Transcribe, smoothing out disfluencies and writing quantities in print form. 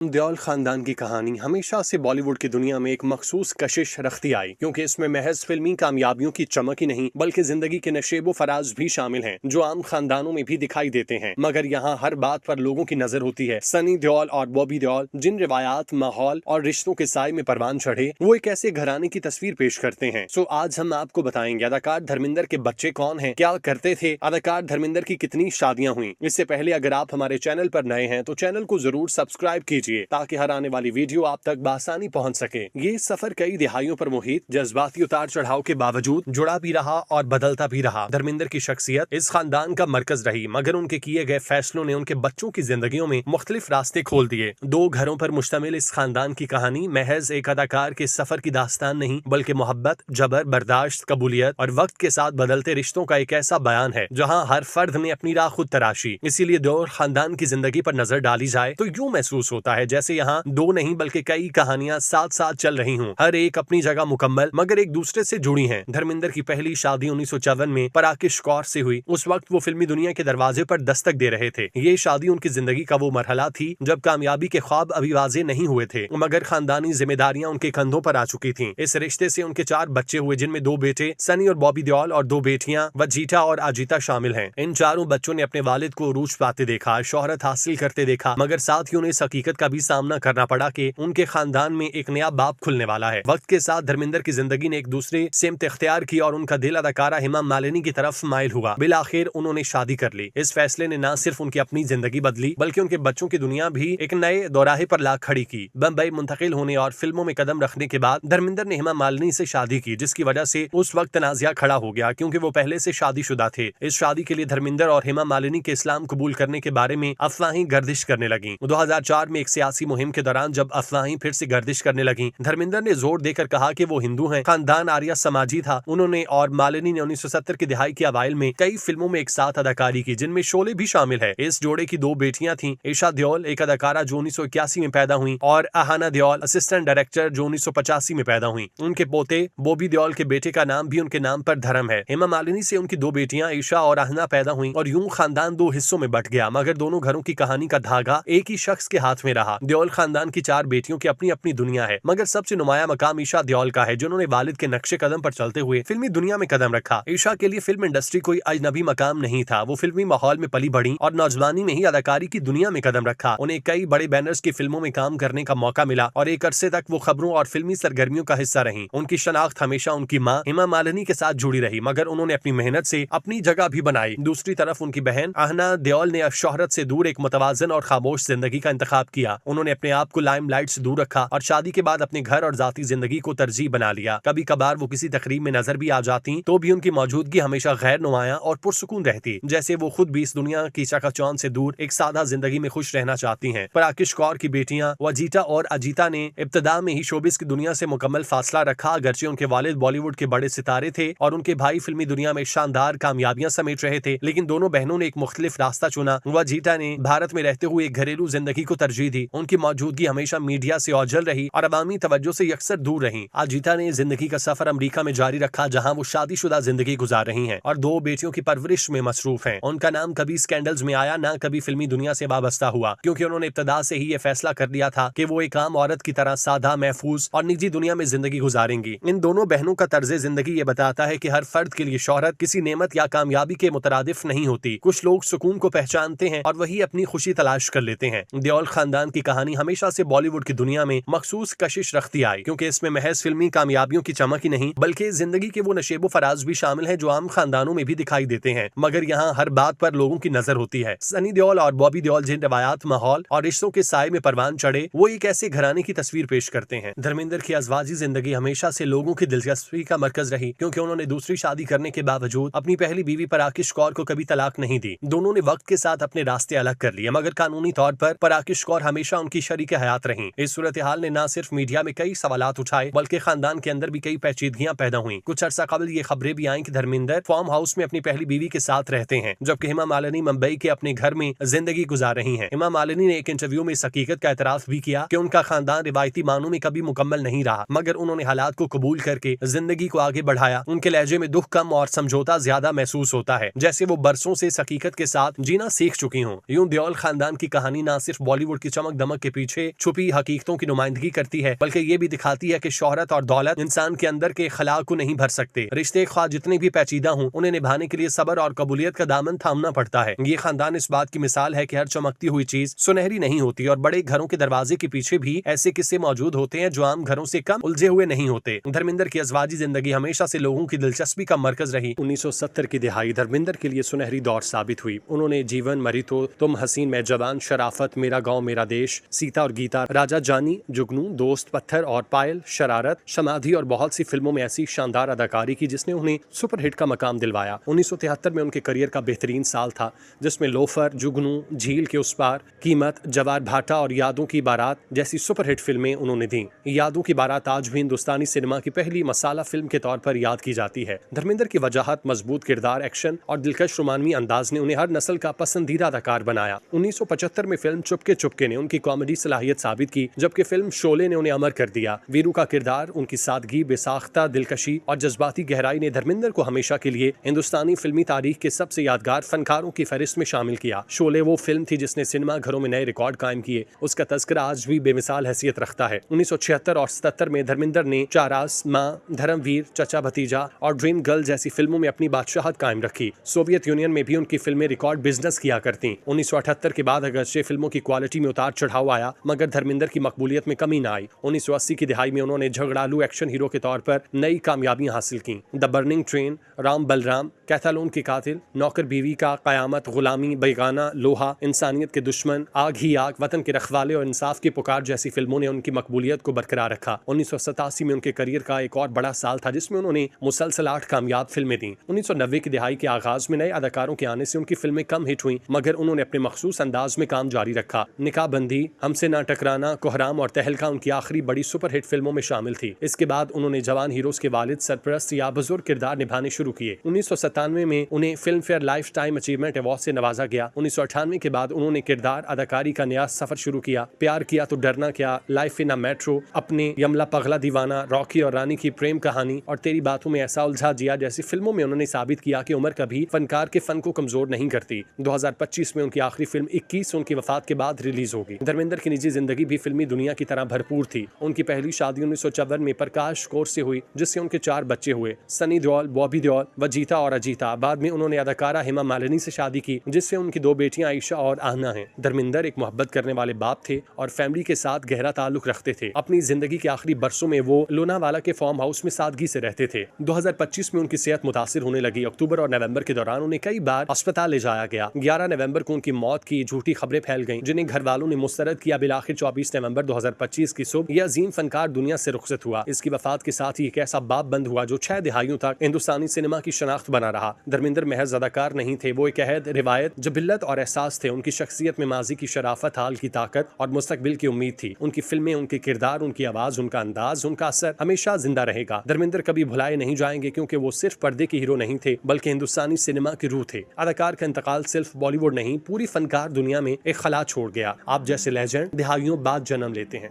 देओल खानदान की कहानी हमेशा से बॉलीवुड की दुनिया में एक मखसूस कशिश रखती आई, क्योंकि इसमें महज फिल्मी कामयाबियों की चमक ही नहीं बल्कि जिंदगी के नशेबो फराज भी शामिल हैं, जो आम खानदानों में भी दिखाई देते हैं। मगर यहाँ हर बात पर लोगों की नजर होती है। सनी देओल और बॉबी देओल जिन रिवायात, माहौल और रिश्तों के साए में परवान चढ़े, वो एक ऐसे घराने की तस्वीर पेश करते हैं। सो आज हम आपको बताएंगे अदाकार धर्मिंदर के बच्चे कौन है, क्या करते थे, अदाकार धर्मिंदर की कितनी शादियां हुई। इससे पहले अगर आप हमारे चैनल पर नए हैं तो चैनल को जरूर सब्सक्राइब कीजिए ताकि हर आने वाली वीडियो आप तक बासानी पहुंच सके। ये सफर कई दिहाइयों पर मुहित जज्बाती उतार चढ़ाव के बावजूद जुड़ा भी रहा और बदलता भी रहा। धर्मिंदर की शख्सियत इस खानदान का मरकज रही, मगर उनके किए गए फैसलों ने उनके बच्चों की जिंदगियों में मुख्तलिफ रास्ते खोल दिए। दो घरों पर मुश्तमिल इस खानदान की कहानी महज एक अदाकार के सफर की दास्तान नहीं बल्कि मोहब्बत, जबर, बर्दाश्त, कबूलियत और वक्त के साथ बदलते रिश्तों का एक ऐसा बयान है जहाँ हर फर्द ने अपनी राह खुद तराशी। इसीलिए देओल खानदान की जिंदगी पर नजर डाली जाए तो यूं महसूस होता है जैसे यहाँ दो नहीं बल्कि कई कहानियां साथ साथ चल रही हूँ, हर एक अपनी जगह मुकम्मल मगर एक दूसरे से जुड़ी हैं। धर्मिंदर की पहली शादी 1954 में पराकिश कौर से हुई। उस वक्त वो फिल्मी दुनिया के दरवाजे पर दस्तक दे रहे थे। ये शादी उनकी जिंदगी का वो मरहला थी जब कामयाबी के ख्वाब अभी वाजे नहीं हुए थे, मगर खानदानी जिम्मेदारियां उनके कंधों पर आ चुकी थी। इस रिश्ते से उनके 4 बच्चे हुए, जिनमें 2 बेटे सनी और बॉबी देओल और 2 बेटियां वजीठा और अजीता शामिल हैं। इन चारों बच्चों ने अपने वालिद को उरूज पाते देखा, शोहरत हासिल करते देखा, मगर साथ ही उन्हें इस हकीकत का भी सामना करना पड़ा कि उनके खानदान में एक नया बाप खुलने वाला है। वक्त के साथ धर्मिंदर की जिंदगी ने एक दूसरे सिमत इख्तियार की और उनका दिल अदाकारा हेमा मालिनी की तरफ माइल हुआ। बिलाखिर उन्होंने शादी कर ली। इस फैसले ने न सिर्फ उनकी अपनी जिंदगी बदली बल्कि उनके बच्चों की दुनिया भी एक नए दौराहे पर ला खड़ी की। बम्बई मुंतकिल होने और फिल्मों में कदम रखने के बाद धर्मिंदर ने हेमा मालिनी से शादी की, जिसकी वजह से उस वक्त तनाज़ा खड़ा हो गया क्योंकि वो पहले से शादीशुदा थे। इस शादी के लिए धर्मिंदर और हेमा मालिनी के इस्लाम कबूल करने के बारे में अफवाहें गर्दिश करने लगी। 2004 में एक सियासी मुहिम के दौरान जब अफवाहें फिर से गर्दिश करने लगी, धर्मिंदर ने जोर देकर कहा कि वो हिंदू हैं, खानदान आर्या समाजी था। उन्होंने और मालिनी ने 1970 की दिहाई के अवाइल में कई फिल्मों में एक साथ अदाकारी की, जिनमें शोले भी शामिल है। इस जोड़े की 2 बेटियां थीं, ईशा देओल एक अदाकारा जो 1981 में पैदा हुई और अहाना देओल असिस्टेंट डायरेक्टर जो 1985 में पैदा हुई। उनके पोते बॉबी देओल के बेटे का नाम भी उनके नाम पर धर्म है। हेमा मालिनी से उनकी 2 बेटियां ईशा और अहना पैदा हुई और यूं खानदान 2 हिस्सों में बट गया, मगर दोनों घरों की कहानी का धागा एक ही शख्स के हाथ में रहा। देओल खानदान की 4 बेटियों की अपनी अपनी दुनिया है, मगर सबसे नुमाया मकाम ईशा देओल का है, जिन्होंने वालिद के नक्शे कदम पर चलते हुए फिल्मी दुनिया में कदम रखा। ईशा के लिए फिल्म इंडस्ट्री कोई अजनबी मकाम नहीं था। वो फिल्मी माहौल में पली बढ़ी और नौजवानी में ही अदाकारी की दुनिया में कदम रखा। उन्हें कई बड़े बैनर्स की फिल्मों में काम करने का मौका मिला और एक अरसे तक वो खबरों और फिल्मी सरगर्मियों का हिस्सा रही। उनकी शनाख्त हमेशा उनकी माँ हेमा मालिनी के साथ जुड़ी रही, मगर उन्होंने अपनी मेहनत से अपनी जगह भी बनाई। दूसरी तरफ उनकी बहन अहना देओल ने शोहरत से दूर एक मुतवाजन और खामोश जिंदगी का इंतखाब किया। उन्होंने अपने आप को लाइमलाइट से दूर रखा और शादी के बाद अपने घर और जाती जिंदगी को तरजीह बना लिया। कभी कभार वो किसी तकरीब में नजर भी आ जाती तो भी उनकी मौजूदगी हमेशा गैर नुमाया और पुरसुकून रहती, जैसे वो खुद भी इस दुनिया की चकाचौंध से दूर एक सादा जिंदगी में खुश रहना चाहती हैं। पराकिश कौर की बेटियां वजीठा और अजीता ने इब्तदा में ही शोबिस की दुनिया से मुकम्मल फासला रखा। अगरचे उनके वालिद बॉलीवुड के बड़े सितारे थे और उनके भाई फिल्मी दुनिया में शानदार कामयाबियां समेट रहे थे, लेकिन दोनों बहनों ने एक मुख्तलिफ रास्ता चुना। वजीठा ने भारत में रहते हुए एक घरेलू जिंदगी को तरजीह दी। उनकी मौजूदगी हमेशा मीडिया से ओझल रही और अवामी तवज्जो से यकसर दूर रही। अजीता ने जिंदगी का सफर अमेरिका में जारी रखा, जहां वो शादीशुदा जिंदगी गुजार रही हैं और 2 बेटियों की परवरिश में मसरूफ हैं। उनका नाम कभी स्कैंडल्स में आया, ना कभी फिल्मी दुनिया से वाबस्ता हुआ, क्योंकि उन्होंने इब्तदा से ही ये फैसला कर लिया था कि वो एक आम औरत की तरह सादा, महफूज और निजी दुनिया में जिंदगी गुजारेंगी। इन दोनों बहनों का तर्ज जिंदगी ये बताता है कि हर फर्द के लिए शोहरत किसी नेमत या कामयाबी के मुतरादिफ नहीं होती। कुछ लोग सुकून को पहचानते हैं और वही अपनी खुशी तलाश कर लेते हैं। देओल खानदान की कहानी हमेशा से बॉलीवुड की दुनिया में मखसूस कशिश रखती आई, क्योंकि इसमें महज फिल्मी कामयाबियों की चमक ही नहीं बल्कि जिंदगी के वो नशेबो फराज भी शामिल हैं जो आम खानदानों में भी दिखाई देते हैं। मगर यहाँ हर बात पर लोगों की नजर होती है। सनी देओल और बॉबी देओल जिन रवायात, माहौल और रिश्तों के साए में परवान चढ़े, वो एक ऐसे घराने की तस्वीर पेश करते हैं। धर्मिंदर की अज़वाजी जिंदगी हमेशा से लोगों की दिलचस्पी का मरकज रही, क्योंकि उन्होंने दूसरी शादी करने के बावजूद अपनी पहली बीवी पराकिश कौर को कभी तलाक नहीं दी। दोनों ने वक्त के साथ अपने रास्ते अलग कर लिए, मगर कानूनी तौर पर पराकिश कौर हमेशा उनकी शरीक हयात रही। इस सूरत हाल ने न सिर्फ मीडिया में कई सवालात उठाए बल्कि खानदान के अंदर भी कई पेचीदगियां पैदा हुई। कुछ अर्सा कबल ये खबरें भी आईं कि धर्मिंदर फार्म हाउस में अपनी पहली बीवी के साथ रहते हैं, जबकि हेमा मालिनी मुंबई के अपने घर में जिंदगी गुजार रही हैं। हेमा मालिनी ने एक इंटरव्यू में इस हकीकत का एतराफ भी किया कि उनका खानदान रिवायती मानों में कभी मुकम्मल नहीं रहा, मगर उन्होंने हालात को कबूल करके जिंदगी को आगे बढ़ाया। उनके लहजे में दुख कम और समझौता ज्यादा महसूस होता है, जैसे वो बरसों से इस हकीकत के साथ जीना सीख चुकी हूँ। यूं देओल खानदान की कहानी न सिर्फ बॉलीवुड की चमक चमक दमक के पीछे छुपी हकीकतों की नुमाइंदगी करती है, बल्कि ये भी दिखाती है कि शोहरत और दौलत इंसान के अंदर के खला को नहीं भर सकते। रिश्ते ख्वाह जितने भी पेचीदा हों, उन्हें निभाने के लिए सब्र और कबूलियत का दामन थामना पड़ता है। ये खानदान इस बात की मिसाल है कि हर चमकती हुई चीज सुनहरी नहीं होती और बड़े घरों के दरवाजे के पीछे भी ऐसे किस्से मौजूद होते हैं जो आम घरों से कम उलझे हुए नहीं होते। धर्मेंद्र की अज़वाजी जिंदगी हमेशा से लोगों की दिलचस्पी का मरकज रही। 1970 की दिहाई धर्मेंद्र के लिए सुनहरी दौर साबित हुई। उन्होंने जीवन, मरी तो तुम, हसीन मैं जवान, शराफत, मेरा गांव मेरा देश, सीता और गीता, राजा जानी, जुगनू, दोस्त, पत्थर और पायल, शरारत, समाधि और बहुत सी फिल्मों में ऐसी शानदार अदाकारी की जिसने उन्हें सुपरहिट का मकाम दिलवाया। 1973 में उनके करियर का बेहतरीन साल था, जिसमें लोफर, जुगनू, झील के उस पार, कीमत, जवार भाटा और यादों की बारात जैसी सुपरहिट फिल्में उन्होंने दी। यादों की बारात आज भी हिंदुस्तानी सिनेमा की पहली मसाला फिल्म के तौर पर याद की जाती है। धर्मेंद्र की वजाहत, मजबूत किरदार, एक्शन और दिलकश रोमानवी अंदाज ने उन्हें हर नस्ल का पसंदीदा अदाकार बनाया। 1975 में फिल्म चुपके चुपके ने उनकी कॉमेडी सलाहियत साबित की, जबकि फिल्म शोले ने उन्हें अमर कर दिया। वीरू का किरदार, उनकी सादगी, बेसाख्ता दिलकशी और जज्बाती गहराई ने धर्मेंद्र को हमेशा के लिए हिंदुस्तानी फिल्मी तारीख के सबसे यादगार फनकारों की फहरिस्त में शामिल किया। शोले वो फिल्म थी जिसने सिनेमा घरों में नए रिकॉर्ड कायम किए। उसका तस्करा आज भी बेमिसाल हैसियत रखता है। 1976 और 77 में धर्मेंद्र ने चारास, माँ, धर्मवीर, चचा भतीजा और ड्रीम गर्ल जैसी फिल्मों में अपनी बादशाहत कायम रखी। सोवियत यूनियन में भी उनकी फिल्में रिकॉर्ड बिजनेस किया करती। 1978 के बाद अगरचे फिल्मों की क्वालिटी में उतार चढ़ाव आया, मगर धर्मेंद्र की मकबूलियत में कमी न आई। 1980 की दिहाई में उन्होंने झगड़ालू एक्शन हीरो के तौर पर नई कामयाबियां हासिल की। The Burning Train, Ram Balram, कैथालोन की कातिल, नौकर बीवी का कयामत, गुलामी, बेगाना, लोहा, इंसानियत के दुश्मन, आग ही आग, वतन के रखवाले और इंसाफ की पुकार जैसी फिल्मों ने उनकी मकबूलियत को बरकरार रखा। 1987 में उनके करियर का एक और बड़ा साल था, जिसमें उन्होंने मुसलसल 8 कामयाब फिल्में दी। 1990 की दिहाई के आगाज में नए अदाकारों के आने से उनकी फिल्में कम हिट हुई, मगर उन्होंने अपने मखसूस अंदाज में काम जारी रखा। निकाहबंदी, हमसे ना टकराना, कोहराम और तहलका उनकी आखिरी बड़ी सुपरहिट फिल्मों में शामिल थी। इसके बाद उन्होंने जवान हीरोज के वालिद, सरपरस्त या बुजुर्ग किरदार निभाने शुरू किए। 1997 में उन्हें film fair life time achievement award से नवाजा गया। 1998 के बाद उन्होंने किरदार अदाकारी का नया सफर शुरू किया। प्यार किया तो डरना क्या, लाइफ इन अ मेट्रो, अपने, यमला पगला दीवाना, रॉकी और रानी की प्रेम कहानी और तेरी बातों में ऐसा उलझा जिया जैसी फिल्मों में उन्होंने साबित किया कि उम्र कभी फनकार के फन को कमजोर नहीं करती। 2025 में उनकी आखिरी फिल्म 21 उनकी वफात के बाद रिलीज होगी। धर्मेंद्र की निजी जिंदगी भी फिल्मी दुनिया की तरह भरपूर थी। उनकी पहली शादी 1954 में प्रकाश कौर से हुई, जिससे उनके 4 बच्चे हुए, सनी देओल, बॉबी देओल, वजीता और अजीता। बाद में उन्होंने अदाकारा हेमा मालिनी से शादी की, जिससे उनकी 2 बेटियां आयशा और आहना हैं। धर्मेंद्र एक मोहब्बत करने वाले बाप थे और फैमिली के साथ गहरा ताल्लुक रखते थे। अपनी जिंदगी के आखिरी बरसों में वो लोनावाला के फार्म हाउस में सादगी से रहते थे। 2025 में उनकी सेहत मुतासिर होने लगी। अक्टूबर और नवंबर के दौरान उन्हें कई बार अस्पताल ले जाया गया। 11 नवंबर को उनकी मौत की झूठी खबरें फैल गईं, जिन्हें घर वालों ने मुस्तरद किया। बिलाखिर 24 नवंबर 2025 की सुबह यह अजीम फनकार दुनिया से रुखसत हुआ। इसकी वफात के साथ ही एक ऐसा बाब बंद हुआ जो 6 दिहाइयों तक हिंदुस्तानी सिनेमा की शनाख्त बना रहा। धर्मेंद्र महज अदाकार नहीं थे, वो एक अहद, रिवायत, जबिल्लत और एहसास थे। उनकी शख्सियत में माजी की शराफत, हाल की ताकत और मुस्तकबिल की उम्मीद थी। उनकी फिल्में, उनके किरदार, उनकी आवाज, उनका अंदाज, उनका असर हमेशा जिंदा रहेगा। धर्मेंद्र कभी भुलाए नहीं जाएंगे, क्योंकि वो सिर्फ पर्दे के हीरो नहीं थे, बल्कि हिंदुस्तानी सिनेमा की रूह थे। अदाकार का इंतकाल सिर्फ बॉलीवुड नहीं, पूरी फनकार दुनिया में एक खला छोड़ गया। आप जैसे लेजेंड दिहाइयों बाद जन्म लेते हैं।